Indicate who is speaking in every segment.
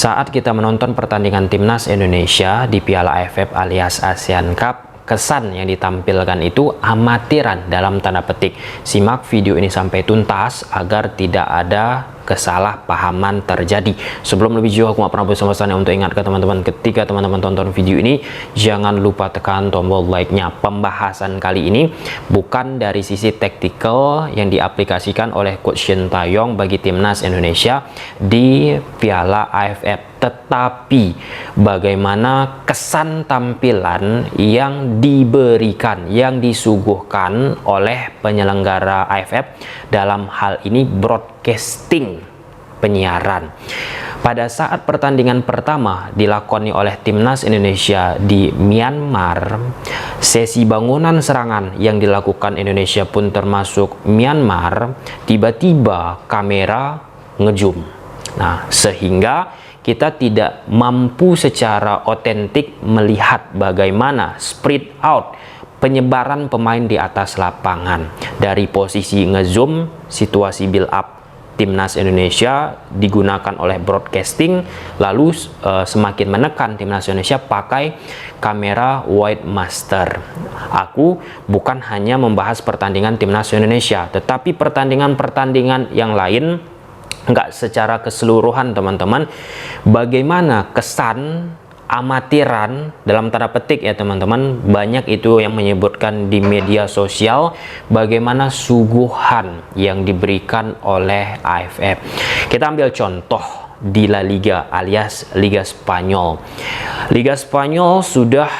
Speaker 1: Saat kita menonton pertandingan timnas Indonesia di Piala AFF alias ASEAN Cup, kesan yang ditampilkan itu amatiran dalam tanda petik. Simak video ini sampai tuntas agar tidak ada kesalahpahaman terjadi. Sebelum lebih jauh, aku pernah bersama-sama untuk ingat ke teman-teman, ketika teman-teman tonton video ini, jangan lupa tekan tombol like-nya. Pembahasan kali ini bukan dari sisi taktikal yang diaplikasikan oleh Coach Shin Tae-yong bagi timnas Indonesia di Piala AFF, tetapi bagaimana kesan tampilan yang diberikan, yang disuguhkan oleh penyelenggara AFF dalam hal ini broadcasting penyiaran. Pada saat pertandingan pertama dilakoni oleh timnas Indonesia di Myanmar, sesi bangunan serangan yang dilakukan Indonesia pun termasuk Myanmar, tiba-tiba kamera ngezoom. Nah, sehingga kita tidak mampu secara otentik melihat bagaimana spread out penyebaran pemain di atas lapangan. Dari posisi ngezoom, situasi build up timnas Indonesia digunakan oleh broadcasting, lalu semakin menekan timnas Indonesia pakai kamera wide master. Aku bukan hanya membahas pertandingan timnas Indonesia, tetapi pertandingan-pertandingan yang lain, nggak secara keseluruhan teman-teman, bagaimana kesan amatiran dalam tanda petik ya teman-teman, banyak itu yang menyebutkan di media sosial bagaimana suguhan yang diberikan oleh AFF. Kita ambil contoh di La Liga alias Liga Spanyol. Liga Spanyol sudah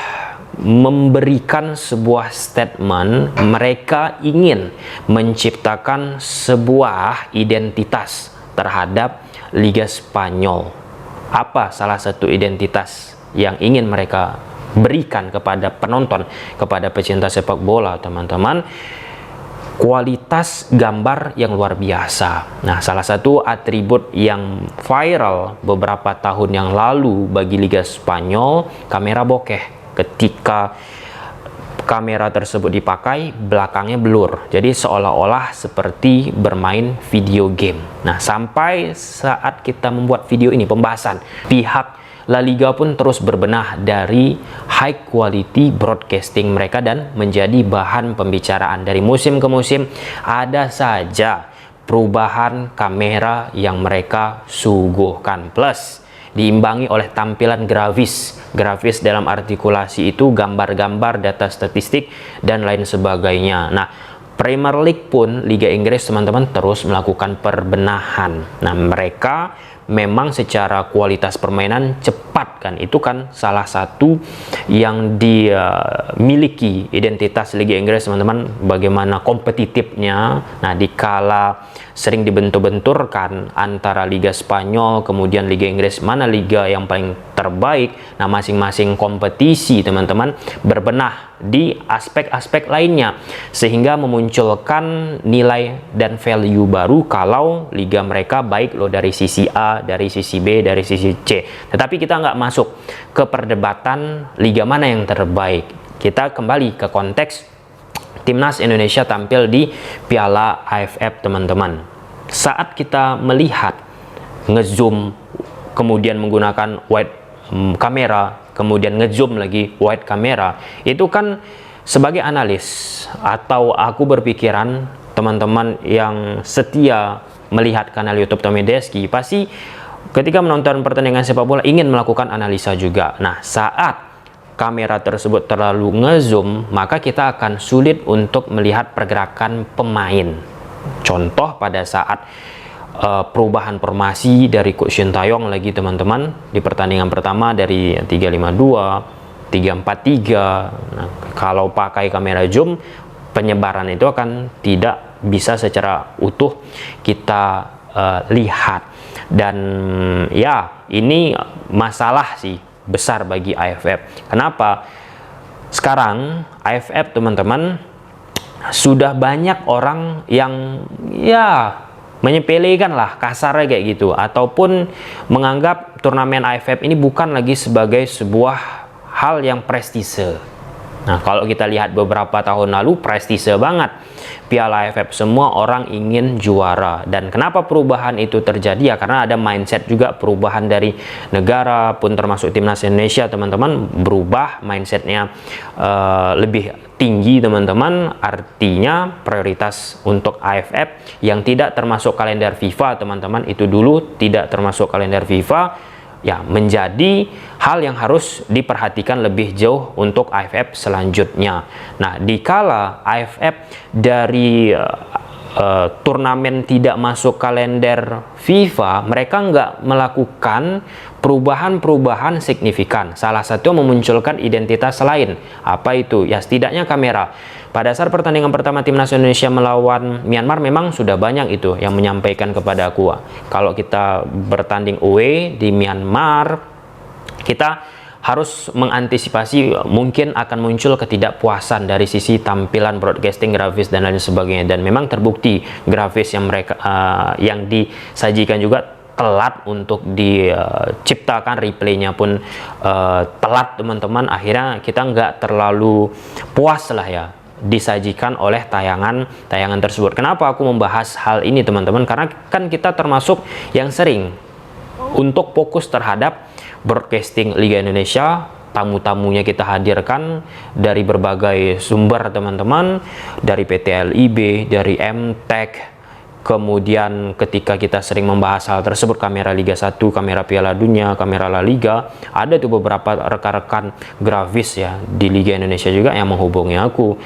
Speaker 1: memberikan sebuah statement, mereka ingin menciptakan sebuah identitas terhadap Liga Spanyol. Apa salah satu identitas yang ingin mereka berikan kepada penonton, kepada pecinta sepak bola teman-teman? Kualitas gambar yang luar biasa. Nah, salah satu atribut yang viral beberapa tahun yang lalu bagi Liga Spanyol, kamera bokeh. Ketika kamera tersebut dipakai, belakangnya blur, jadi seolah-olah seperti bermain video game. Nah, sampai saat kita membuat video ini, pembahasan, pihak La Liga pun terus berbenah dari high quality broadcasting mereka dan menjadi bahan pembicaraan. Dari musim ke musim ada saja perubahan kamera yang mereka suguhkan, plus diimbangi oleh tampilan grafis. Grafis dalam artikulasi itu gambar-gambar, data statistik, dan lain sebagainya. Nah, Premier League pun, Liga Inggris teman-teman, terus melakukan perbenahan. Nah, mereka memang secara kualitas permainan cepat kan, itu kan salah satu yang dimiliki identitas Liga Inggris teman-teman, bagaimana kompetitifnya. Nah, dikala sering dibentur-benturkan antara Liga Spanyol kemudian Liga Inggris, mana liga yang paling terbaik, nah masing-masing kompetisi teman-teman berbenah di aspek-aspek lainnya sehingga memunculkan nilai dan value baru kalau liga mereka baik loh dari sisi A, dari sisi B, dari sisi C. Tetapi kita nggak masuk ke perdebatan liga mana yang terbaik. Kita kembali ke konteks timnas Indonesia tampil di Piala AFF teman-teman. Saat kita melihat ngezoom, kemudian menggunakan wide kamera, kemudian ngezoom lagi wide kamera, itu kan sebagai analis atau aku berpikiran teman-teman yang setia melihat kanal YouTube Tommy Deski pasti ketika menonton pertandingan sepak bola ingin melakukan analisa juga. Nah, saat kamera tersebut terlalu ngezoom, maka kita akan sulit untuk melihat pergerakan pemain. Contoh pada saat perubahan formasi dari Coach Shin Tae-yong lagi teman-teman di pertandingan pertama dari 3-5-2, 3-4-3. Nah, kalau pakai kamera zoom, penyebaran itu akan tidak bisa secara utuh kita lihat. Dan ya, ini masalah sih besar bagi AFF. Kenapa? Sekarang AFF teman-teman sudah banyak orang yang ya menyepelekan lah, kasarnya kayak gitu, ataupun menganggap turnamen AFF ini bukan lagi sebagai sebuah hal yang prestise. Nah, kalau kita lihat beberapa tahun lalu prestise banget Piala AFF. Semua orang ingin juara. Dan kenapa perubahan itu terjadi? Ya karena ada mindset juga, perubahan dari negara pun termasuk timnas Indonesia, teman-teman, berubah mindsetnya lebih tinggi, teman-teman. Artinya prioritas untuk AFF yang tidak termasuk kalender FIFA, teman-teman, itu dulu tidak termasuk kalender FIFA, ya menjadi hal yang harus diperhatikan lebih jauh untuk AFF selanjutnya. Nah, dikala AFF dari turnamen tidak masuk kalender FIFA, mereka nggak melakukan perubahan-perubahan signifikan. Salah satu memunculkan identitas lain. Apa itu? Ya setidaknya kamera. Pada saat pertandingan pertama timnas Indonesia melawan Myanmar, memang sudah banyak itu yang menyampaikan kepada aku. Kalau kita bertanding away di Myanmar, kita harus mengantisipasi mungkin akan muncul ketidakpuasan dari sisi tampilan broadcasting, grafis dan lain sebagainya. Dan memang terbukti grafis yang mereka yang disajikan juga telat untuk diciptakan, replaynya pun telat, teman-teman. Akhirnya kita nggak terlalu puas lah ya disajikan oleh tayangan tersebut. Kenapa aku membahas hal ini, teman-teman? Karena kan kita termasuk yang sering untuk fokus terhadap broadcasting Liga Indonesia. Tamu-tamunya kita hadirkan dari berbagai sumber, teman-teman, dari PT LIB, dari MTech. Kemudian ketika kita sering membahas hal tersebut, kamera Liga 1, kamera Piala Dunia, kamera La Liga, ada tuh beberapa rekan-rekan grafis ya di Liga Indonesia juga yang menghubungi aku,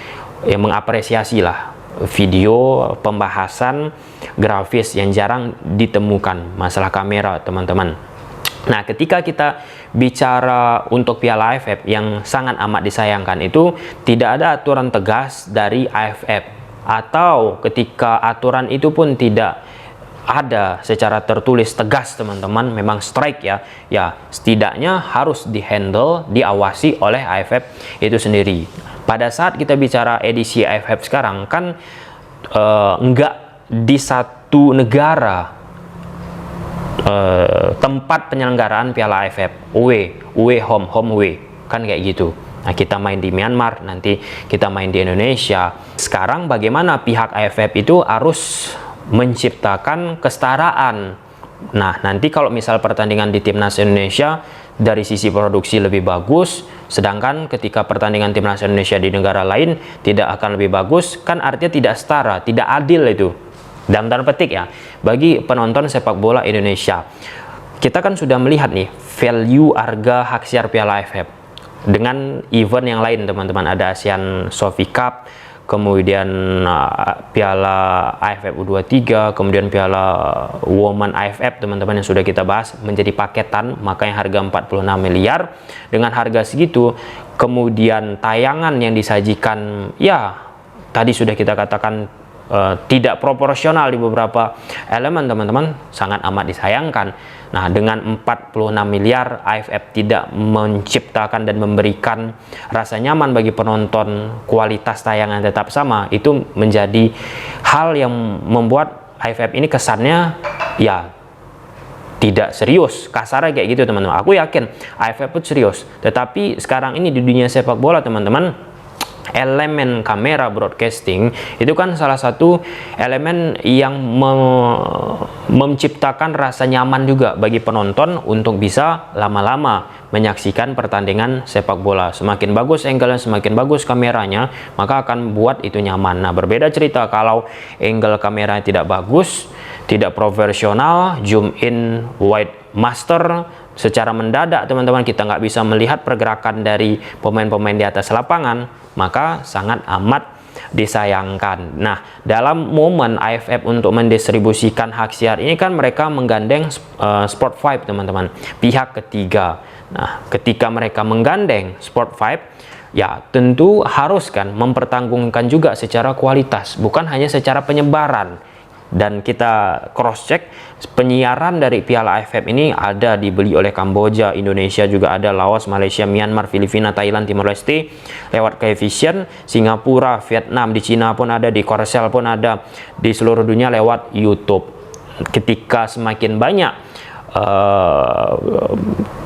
Speaker 1: yang mengapresiasi lah video pembahasan grafis yang jarang ditemukan masalah kamera, teman-teman. Nah, ketika kita bicara untuk Piala AFF yang sangat amat disayangkan itu tidak ada aturan tegas dari AFF, atau ketika aturan itu pun tidak ada secara tertulis tegas, teman-teman, memang strike ya setidaknya harus dihandle, diawasi oleh AFF itu sendiri. Pada saat kita bicara edisi AFF sekarang kan enggak di satu negara tempat penyelenggaraan Piala AFF, away home away, kan kayak gitu. Nah, kita main di Myanmar, nanti kita main di Indonesia. Sekarang bagaimana pihak AFF itu harus menciptakan kesetaraan. Nah, nanti kalau misal pertandingan di timnas Indonesia dari sisi produksi lebih bagus, sedangkan ketika pertandingan timnas Indonesia di negara lain tidak akan lebih bagus, kan artinya tidak setara, tidak adil itu. Dalam tanda petik ya, bagi penonton sepak bola Indonesia. Kita kan sudah melihat nih value harga hak siar Piala AFF dengan event yang lain, teman-teman. Ada ASEAN Sofi Cup, kemudian Piala AFF U23, kemudian Piala Women AFF, teman-teman, yang sudah kita bahas menjadi paketan, makanya harga 46 miliar. Dengan harga segitu, kemudian tayangan yang disajikan ya tadi sudah kita katakan tidak proporsional di beberapa elemen, teman-teman, sangat amat disayangkan. Nah, dengan 46 miliar AFF tidak menciptakan dan memberikan rasa nyaman bagi penonton, kualitas tayangan tetap sama, itu menjadi hal yang membuat AFF ini kesannya ya tidak serius, kasarnya kayak gitu, teman-teman. Aku yakin AFF pun serius, tetapi sekarang ini di dunia sepak bola, teman-teman, elemen kamera broadcasting itu kan salah satu elemen yang menciptakan rasa nyaman juga bagi penonton untuk bisa lama-lama menyaksikan pertandingan sepak bola. Semakin bagus angle-nya, semakin bagus kameranya, maka akan buat itu nyaman. Nah, berbeda cerita kalau angle kameranya tidak bagus, tidak profesional, zoom in wide master secara mendadak, teman-teman, kita nggak bisa melihat pergerakan dari pemain-pemain di atas lapangan, maka sangat amat disayangkan. Nah, dalam momen AFF untuk mendistribusikan hak siar ini kan mereka menggandeng Sport5, teman-teman, pihak ketiga. Nah, ketika mereka menggandeng Sport5, ya tentu harus kan mempertanggungjawabkan juga secara kualitas, bukan hanya secara penyebaran. Dan kita cross check penyiaran dari Piala AFF ini ada dibeli oleh Kamboja, Indonesia juga ada, Laos, Malaysia, Myanmar, Filipina, Thailand, Timor Leste lewat Coefficient, Singapura, Vietnam, di Cina pun ada, di Korsel pun ada, di seluruh dunia lewat YouTube. Ketika semakin banyak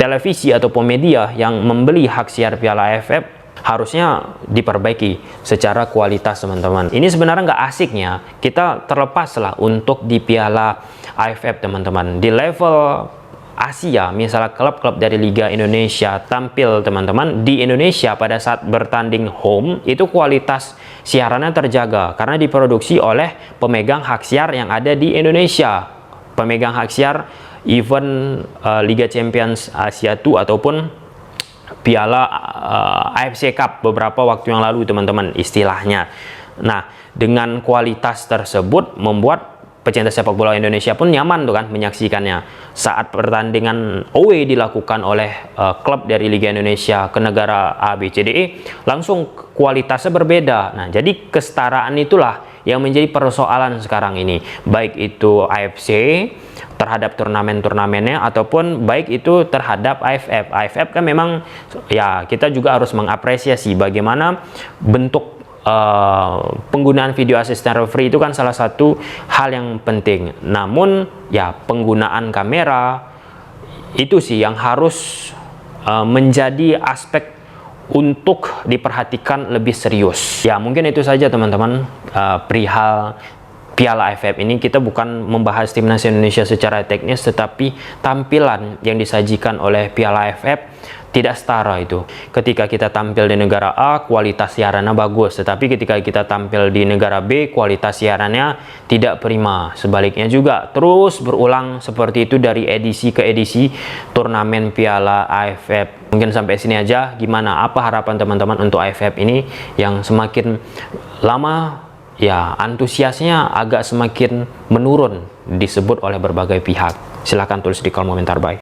Speaker 1: televisi ataupun media yang membeli hak siar Piala AFF, harusnya diperbaiki secara kualitas, teman-teman. Ini sebenarnya nggak asiknya kita terlepas lah untuk di Piala AFF, teman-teman. Di level Asia, misalnya klub-klub dari Liga Indonesia tampil, teman-teman, di Indonesia pada saat bertanding home, itu kualitas siarannya terjaga karena diproduksi oleh pemegang hak siar yang ada di Indonesia. Pemegang hak siar event Liga Champions Asia 2 ataupun Piala AFC Cup beberapa waktu yang lalu, teman-teman, istilahnya. Nah, dengan kualitas tersebut membuat pecinta sepak bola Indonesia pun nyaman tuh kan menyaksikannya. Saat pertandingan away dilakukan oleh klub dari Liga Indonesia ke negara A, B, C, D, E, langsung kualitasnya berbeda. Nah, jadi kesetaraan itulah yang menjadi persoalan sekarang ini. Baik itu AFC terhadap turnamen-turnamennya ataupun baik itu terhadap AFF. AFF kan memang ya kita juga harus mengapresiasi bagaimana bentuk penggunaan video assistant referee itu kan salah satu hal yang penting. Namun ya penggunaan kamera itu sih yang harus menjadi aspek untuk diperhatikan lebih serius. Ya mungkin itu saja, teman-teman, perihal Piala AFF ini. Kita bukan membahas timnas Indonesia secara teknis, tetapi tampilan yang disajikan oleh Piala AFF tidak setara itu. Ketika kita tampil di negara A, kualitas siarannya bagus, tetapi ketika kita tampil di negara B, kualitas siarannya tidak prima. Sebaliknya juga, terus berulang seperti itu dari edisi ke edisi turnamen Piala AFF. Mungkin sampai sini aja. Gimana? Apa harapan teman-teman untuk AFF ini yang semakin lama ya antusiasnya agak semakin menurun disebut oleh berbagai pihak? Silahkan tulis di kolom komentar. Bye.